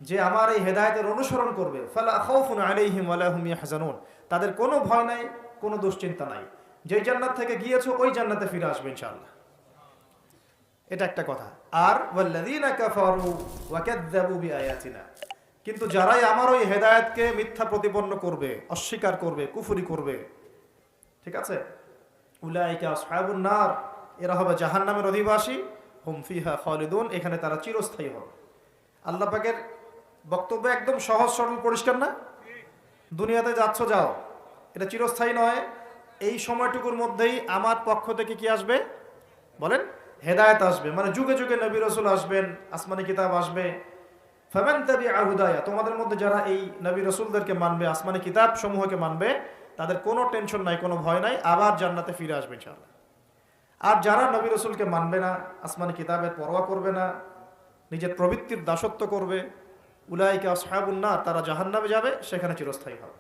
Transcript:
যে আমার এই হেদায়েতের অনুসরণ করবে, ফালা খাউফুন আলাইহিম ওয়ালা হুম ইয়াহজানুন, তাদের কোনো ভয় নাই, কোনো দুশ্চিন্তা নাই। যেই জান্নাত থেকে গিয়েছো ওই জান্নাতে ফিরে আসবে ইনশাআল্লাহ। এটা একটা কথা। আর ওয়াল্লাযীনা কাফারু ওয়া কাযযাবু বিআয়াতিনা, কিন্তু যারাই আমার ওই হেদায়েতকে মিথ্যা প্রতিপন্ন করবে, অস্বীকার করবে, কুফরি করবে, ঠিক আছে, উলাইকা আসহাবুন নার, এরা হবে জাহান্নামের অধিবাসী, হুম ফিহা খালিদুন, এখানে তারা চিরস্থায়ী হবে। আল্লাহ পাকের বক্তব্য একদম সহজ সরল পরিষ্কার না? দুনিয়াতে যাচ্ছ যাও, এটা চিরস্থায়ী নয়। এই সময়টুকুর মধ্যেই আমার পক্ষ থেকে কি আসবে বলেন? হেদায়েত আসবে, মানে যুগে যুগে নবী রাসূল আসবেন, আসমানি কিতাব আসবে। ফামান তাবিআ হুদায়া, তোমাদের মধ্যে যারা এই নবী রাসূলদেরকে মানবে, আসমানি কিতাব সমূহকে মানবে, তাদের কোনো টেনশন নাই, কোনো ভয় নাই, আবার জান্নাতে ফিরে আসবে ইনশাআল্লাহ। আর যারা নবী রাসূলকে মানবে না, আসমানি কিতাবের পরোয়া করবে না, নিজের প্রবৃত্তির দাসত্ব করবে, উলাইকা আসহাবুন নার, তারা জাহান্নামে যাবে, সেখানে চিরস্থায়ী হবে।